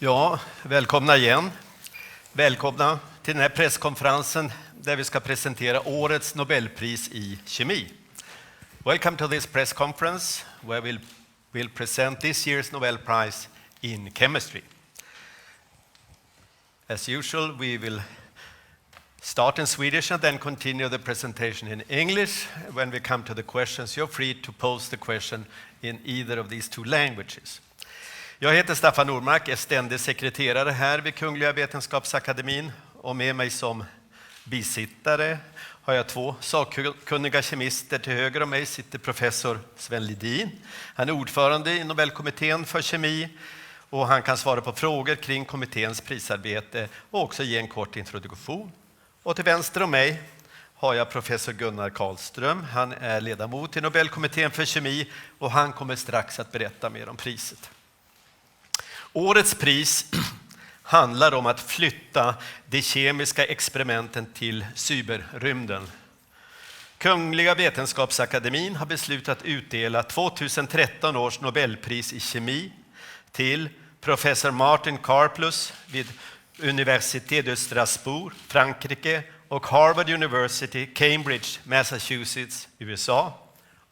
Ja, välkomna igen. Välkomna till den här presskonferensen där vi ska presentera årets Nobelpris i kemi. Welcome to this press conference where we'll present this year's Nobel Prize in chemistry. As usual, we will start in Swedish and then continue the presentation in English. When we come to the questions, you're free to pose the question in either of these two languages. Jag heter Staffan Normark, är ständig sekreterare här vid Kungliga Vetenskapsakademin, och med mig som bisittare har jag två sakkunniga kemister. Till höger om mig sitter professor Sven Lidin. Han är ordförande i Nobelkommittén för kemi och han kan svara på frågor kring kommitténs prisarbete och också ge en kort introduktion. Och till vänster om mig har jag professor Gunnar Karlström. Han är ledamot i Nobelkommittén för kemi och han kommer strax att berätta mer om priset. Årets pris handlar om att flytta de kemiska experimenten till cyberrymden. Kungliga Vetenskapsakademin har beslutat utdela 2013 års Nobelpris i kemi till professor Martin Karplus vid Université de Strasbourg, Frankrike, och Harvard University, Cambridge, Massachusetts, USA,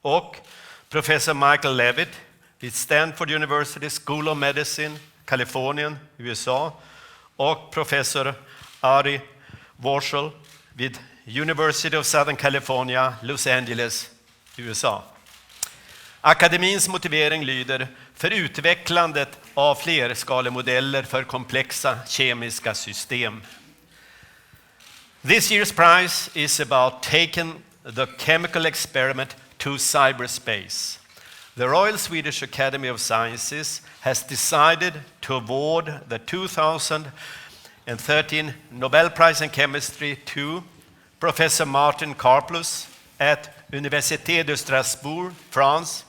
och professor Michael Levitt vid Stanford University School of Medicine, Kalifornien, USA, och professor Ari Warshel vid University of Southern California, Los Angeles, USA. Akademins motivering lyder: för utvecklandet av flerskalemodeller för komplexa kemiska system. This year's prize is about taking the chemical experiment to cyberspace. The Royal Swedish Academy of Sciences has decided to award the 2013 Nobel Prize in Chemistry to Professor Martin Karplus at Université de Strasbourg, France,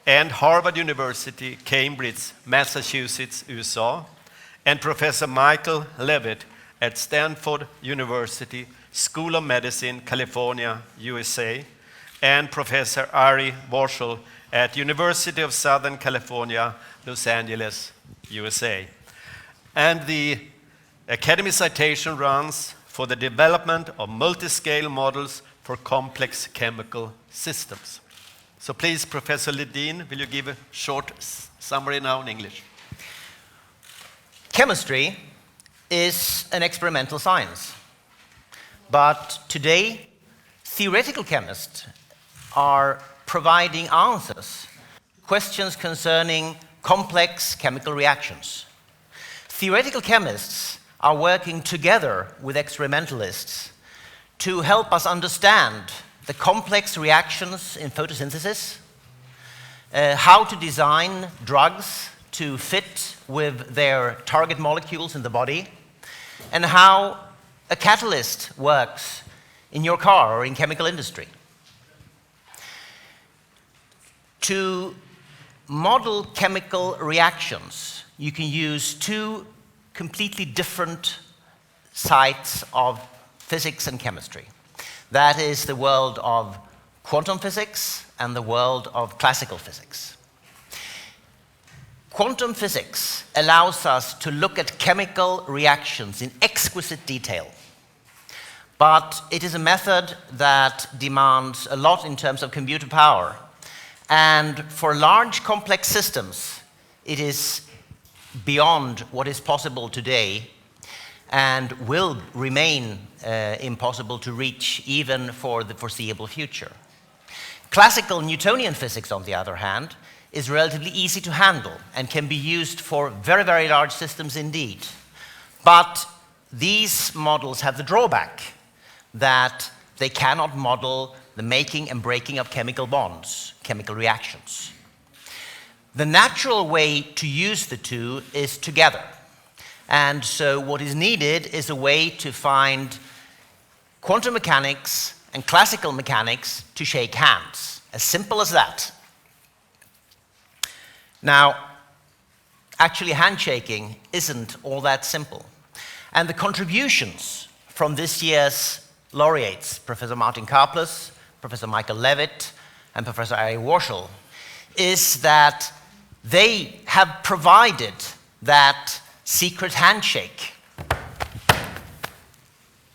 and Harvard University, Cambridge, Massachusetts, USA, and Professor Michael Levitt at Stanford University School of Medicine, California, USA, and Professor Ari Warshel at University of Southern California, Los Angeles, USA. And the Academy citation runs for the development of multi-scale models for complex chemical systems. So please, Professor Lidin, will you give a short summary now in English? Chemistry is an experimental science. But today, theoretical chemists are providing answers to questions concerning complex chemical reactions. Theoretical chemists are working together with experimentalists to help us understand the complex reactions in photosynthesis, how to design drugs to fit with their target molecules in the body, and how a catalyst works in your car or in chemical industry. To model chemical reactions, you can use two completely different sides of physics and chemistry. That is the world of quantum physics and the world of classical physics. Quantum physics allows us to look at chemical reactions in exquisite detail. But it is a method that demands a lot in terms of computer power. And for large complex systems, it is beyond what is possible today and will remain impossible to reach even for the foreseeable future. Classical Newtonian physics, on the other hand, is relatively easy to handle and can be used for very, very large systems indeed. But these models have the drawback that they cannot model the making and breaking of chemical bonds, chemical reactions. The natural way to use the two is together. And so what is needed is a way to find quantum mechanics and classical mechanics to shake hands. As simple as that. Now, actually handshaking isn't all that simple. And the contributions from this year's laureates, Professor Martin Karplus, Professor Michael Levitt, and Professor Ari Warshel, is that they have provided that secret handshake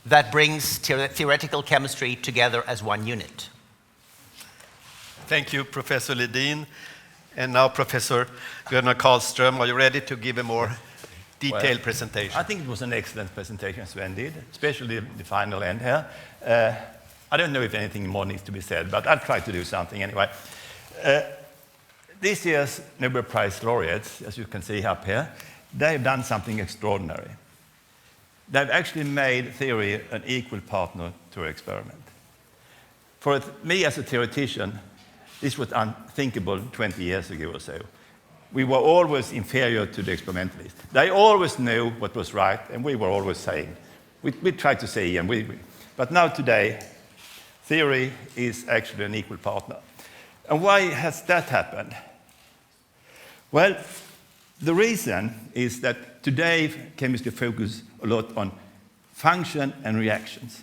that brings theoretical chemistry together as one unit. Thank you, Professor Ledin. And now, Professor Gunnar Karlström, are you ready to give a more detailed presentation? I think it was an excellent presentation Sven did, especially the final end here. I don't know if anything more needs to be said, but I'll try to do something anyway. This year's Nobel Prize laureates, as you can see up here, they've done something extraordinary. They've actually made theory an equal partner to experiment. For me as a theoretician, this was unthinkable 20 years ago or so. We were always inferior to the experimentalists. They always knew what was right, and we were always saying. We tried to say, but now today, theory is actually an equal partner. And why has that happened? Well, the reason is that today chemistry focuses a lot on function and reactions.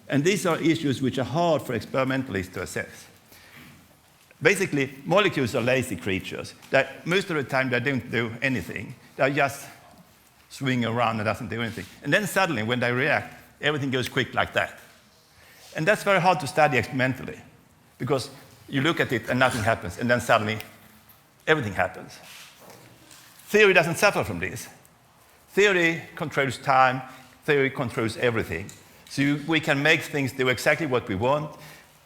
And these are issues which are hard for experimentalists to assess. Basically, molecules are lazy creatures. Most of the time, they don't do anything. They just swing around and doesn't do anything. And then suddenly, when they react, everything goes quick like that. And that's very hard to study experimentally, because you look at it and nothing happens, and then suddenly, everything happens. Theory doesn't suffer from this. Theory controls time. Theory controls everything. So we can make things do exactly what we want.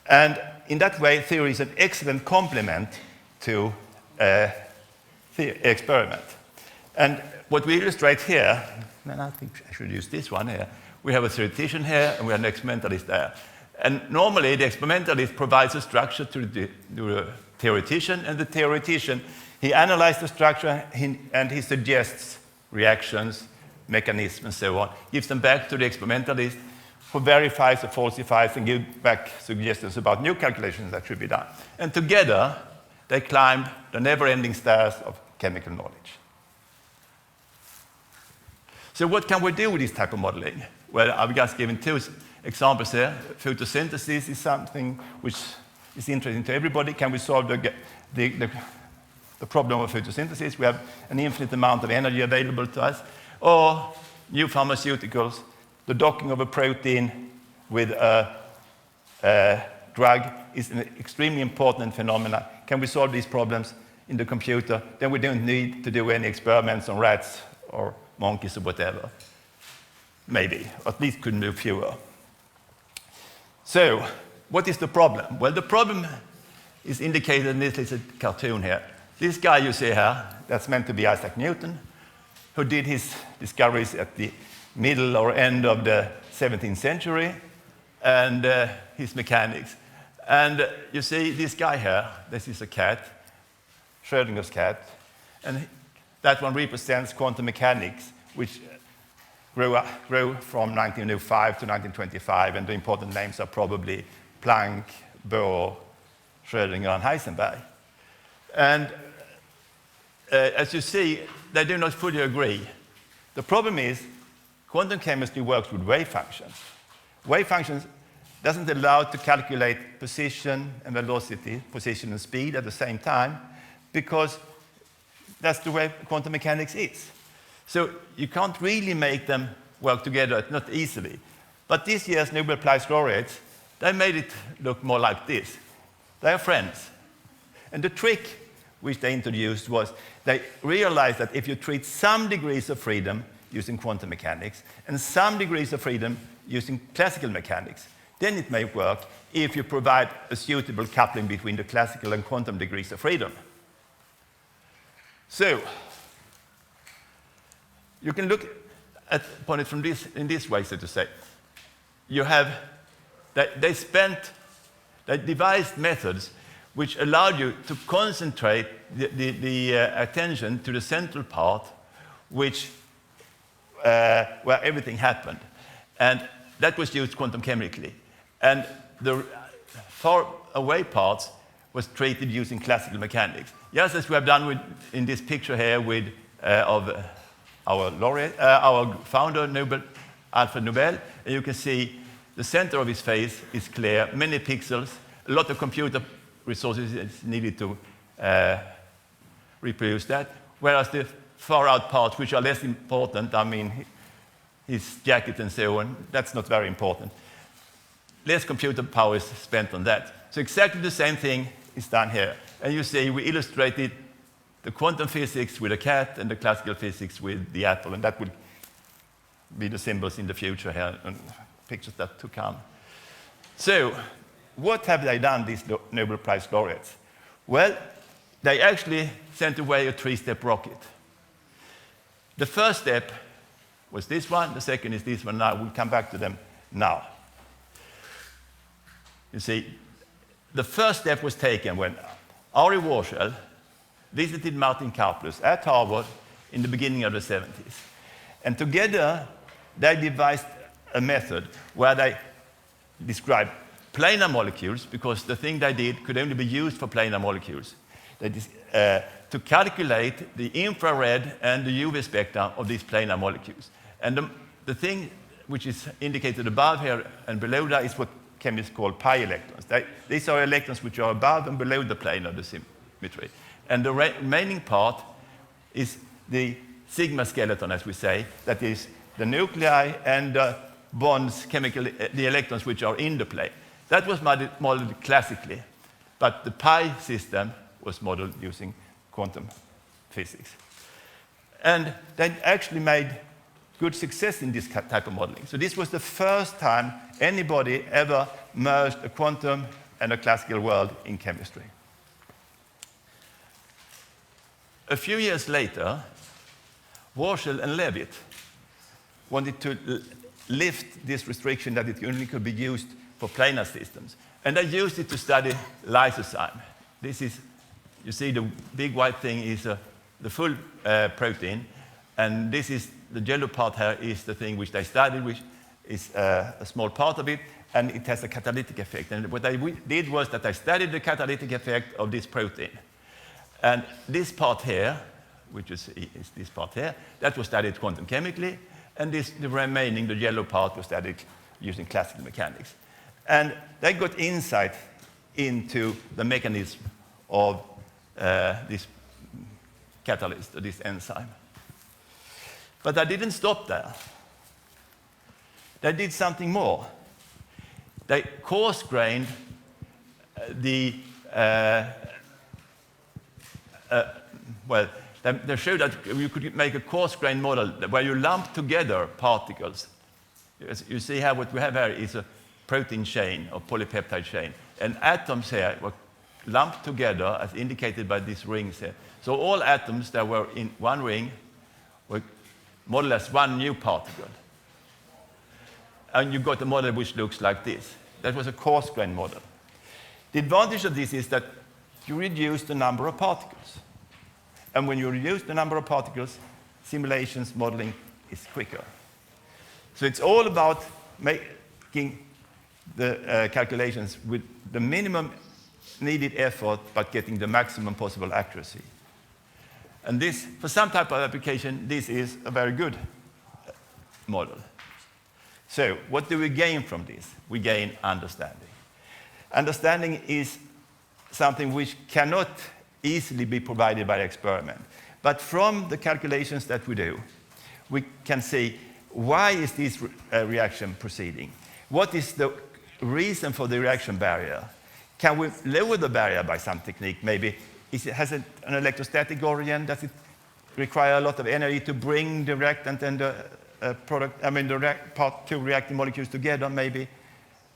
And in that way, theory is an excellent complement to the experiment. And what we illustrate here, and I think I should use this one here, we have a theoretician here and we have an experimentalist there. And normally, the experimentalist provides a structure to the theoretician, and the theoretician, he analyzes the structure and he suggests reactions, mechanisms, and so on, gives them back to the experimentalist, who verifies or falsifies and gives back suggestions about new calculations that should be done. And together, they climb the never-ending stairs of chemical knowledge. So what can we do with this type of modeling? Well, I've just given two examples here. Photosynthesis is something which is interesting to everybody. Can we solve the problem of photosynthesis? We have an infinite amount of energy available to us. Or new pharmaceuticals, the docking of a protein with a drug is an extremely important phenomenon. Can we solve these problems in the computer? Then we don't need to do any experiments on rats or monkeys or whatever. Maybe, at least could do fewer. So, what is the problem? Well, the problem is indicated in this little cartoon here. This guy you see here, that's meant to be Isaac Newton, who did his discoveries at the middle or end of the 17th century, and his mechanics. And you see this guy here, this is a cat, Schrödinger's cat, and that one represents quantum mechanics, which grew from 1905 to 1925, and the important names are probably Planck, Bohr, Schrödinger, and Heisenberg. And as you see, they do not fully agree. The problem is, quantum chemistry works with wave functions. Wave functions doesn't allow to calculate position and velocity, position and speed at the same time, because that's the way quantum mechanics is. So you can't really make them work together, not easily. But this year's Nobel Prize laureates, they made it look more like this. They are friends. And the trick which they introduced was they realized that if you treat some degrees of freedom using quantum mechanics and some degrees of freedom using classical mechanics, then it may work if you provide a suitable coupling between the classical and quantum degrees of freedom. So, you can look upon it in this way, so to say. You have, they devised methods which allowed you to concentrate the attention to the central part, where everything happened. And that was used quantum chemically. And the far away parts was treated using classical mechanics. Just as we have done in this picture here of our laureate, our founder, Alfred Nobel. And you can see the center of his face is clear, many pixels, a lot of computer resources is needed to reproduce that, whereas the far out parts which are less important. I mean, his jacket and so on, that's not very important. Less computer power is spent on that. So exactly the same thing is done here. And you see we illustrated the quantum physics with a cat and the classical physics with the apple, and that will be the symbols in the future here and pictures that to come. So what have they done, these Nobel Prize laureates? Well, they actually sent away a 3-step rocket. The first step was this one, the second is this one now. We'll come back to them now. You see, the first step was taken when Ari Warshel visited Martin Karplus at Harvard in the beginning of the 70s. And together, they devised a method where they described planar molecules, because the thing they did could only be used for planar molecules, to calculate the infrared and the UV spectra of these planar molecules. And the thing which is indicated above here and below that is what chemists call pi electrons. These are electrons which are above and below the plane of the symmetry. And the remaining part is the sigma skeleton, as we say, that is the nuclei and the bonds, the electrons which are in the plane. That was modeled classically, but the pi system was modeled using quantum physics. And they actually made good success in this type of modeling. So this was the first time anybody ever merged a quantum and a classical world in chemistry. A few years later, Warshel and Leavitt wanted to lift this restriction that it only could be used for planar systems. And they used it to study lysozyme. This is, you see the big white thing is the full protein, and this is the yellow part here is the thing which they studied, which is a small part of it, and it has a catalytic effect. And what they did was that they studied the catalytic effect of this protein. And this part here, which is this part here, that was studied quantum chemically, and the remaining, the yellow part, was studied using classical mechanics. And they got insight into the mechanism of this catalyst, or this enzyme. But they didn't stop there. They did something more. They coarse-grained they showed that you could make a coarse-grained model where you lump together particles. As you see how what we have here is a protein chain or polypeptide chain. And atoms here were lumped together as indicated by these rings here. So all atoms that were in one ring were modeled as one new particle. And you got a model which looks like this. That was a coarse-grained model. The advantage of this is that you reduce the number of particles. And when you reduce the number of particles, simulations modeling is quicker. So it's all about making the calculations with the minimum needed effort, but getting the maximum possible accuracy. And this, for some type of application, this is a very good model. So what do we gain from this? We gain understanding. Understanding is something which cannot easily be provided by experiment. But from the calculations that we do, we can see why is this reaction proceeding? What is the reason for the reaction barrier? Can we lower the barrier by some technique? Maybe has it an electrostatic origin? Does it require a lot of energy to bring the reactant and the two reacting molecules together? Maybe.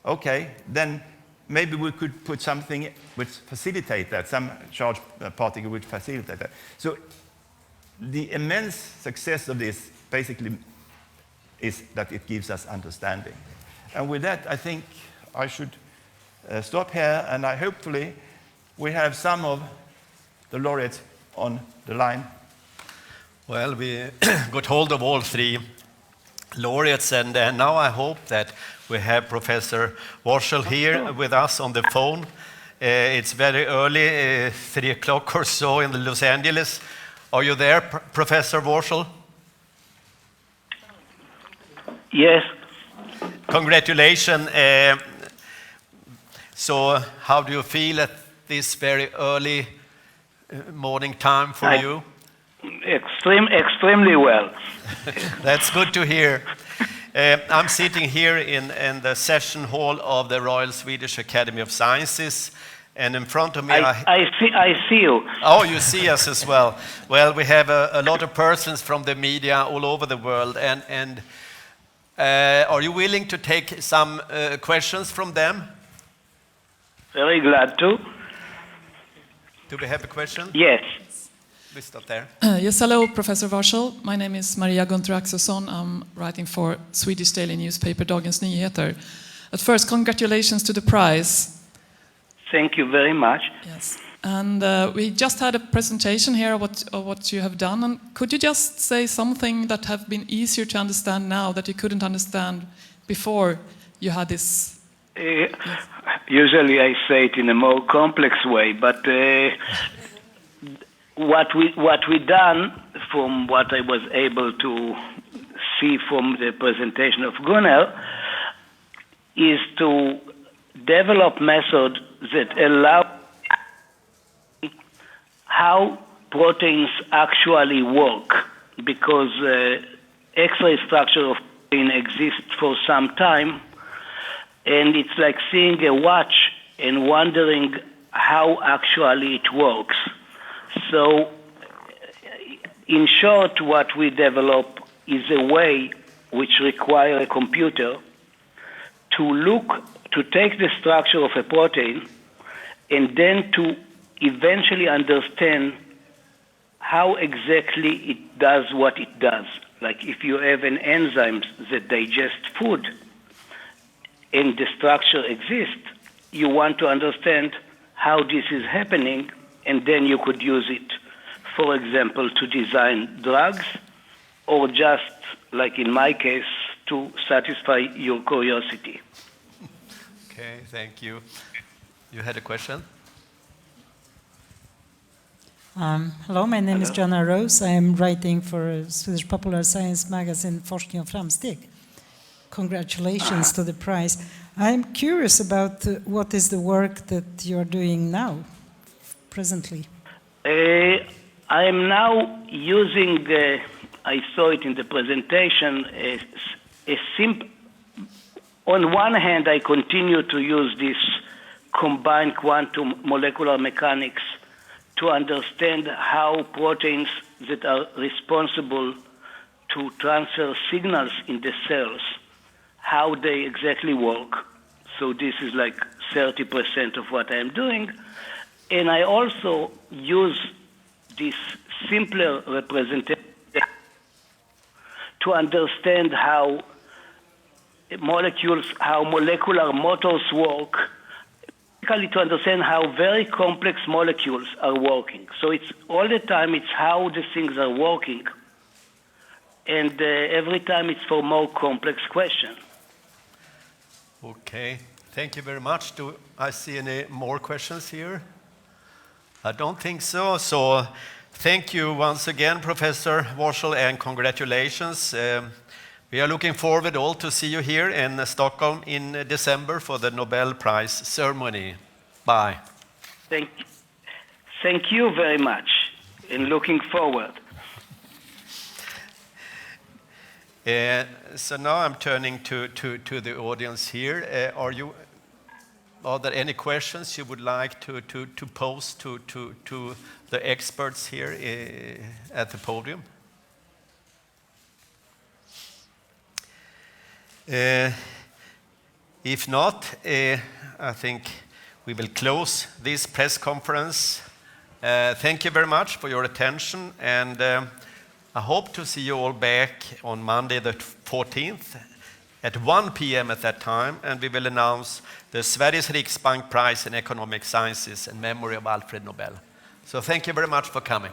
Okay, then maybe we could put something which facilitates that, some charged particle which facilitates that. So the immense success of this basically is that it gives us understanding. And with that, I think I should stop here, and hopefully we have some of the laureates on the line. Well, we got hold of all three laureates, and now I hope that we have Professor Warshel here with us on the phone. It's very early, 3 o'clock or so in Los Angeles. Are you there, Professor Warshel? Yes. Congratulations. So how do you feel at this very early morning time for you? Extremely well. That's good to hear. I'm sitting here in the session hall of the Royal Swedish Academy of Sciences, and in front of me I see you. Oh, you see us as well. Well, we have a lot of persons from the media all over the world, and are you willing to take some questions from them? Very glad to. Do we have a question? Yes. We start there. Yes, hello, Professor Warshel. My name is Maria Gunther Axelsson. I'm writing for Swedish daily newspaper Dagens Nyheter. At first, congratulations to the prize. Thank you very much. Yes. And we just had a presentation here of what you have done. And could you just say something that have been easier to understand now that you couldn't understand before you had this? Usually I say it in a more complex way, but what we done, from what I was able to see from the presentation of Gunnar, is to develop methods that allow how proteins actually work, because X-ray structure of protein exists for some time, and it's like seeing a watch and wondering how actually it works. So, in short, what we develop is a way which requires a computer to take the structure of a protein and then to eventually understand how exactly it does what it does. Like if you have an enzyme that digests food and the structure exists, you want to understand how this is happening, and then you could use it, for example, to design drugs, or just, like in my case, to satisfy your curiosity. Okay, thank you. You had a question? Hello, my name is Joanna Rose. I am writing for a Swedish popular science magazine, Forskning och framsteg. Congratulations to the prize. I'm curious about what is the work that you're doing now, presently. I am now using, I saw it in the presentation, on one hand, I continue to use this combined quantum molecular mechanics to understand how proteins that are responsible to transfer signals in the cells, how they exactly work. So this is like 30% of what I am doing. And I also use this simpler representation to understand how molecular motors work, basically to understand how very complex molecules are working. So it's all the time it's how the things are working, and every time it's for more complex questions. Okay, thank you very much. Do I see any more questions here? I don't think so. So thank you once again, Professor Warshel, and congratulations. We are looking forward all to see you here in Stockholm in December for the Nobel Prize ceremony. Bye. Thank you very much, and looking forward. So now I'm turning to the audience here. Are there any questions you would like to pose to the experts here at the podium? If not, I think we will close this press conference. Thank you very much for your attention, and I hope to see you all back on Monday the 14th at 1 p.m. at that time, and we will announce the Sveriges Riksbank Prize in Economic Sciences in memory of Alfred Nobel. So thank you very much for coming.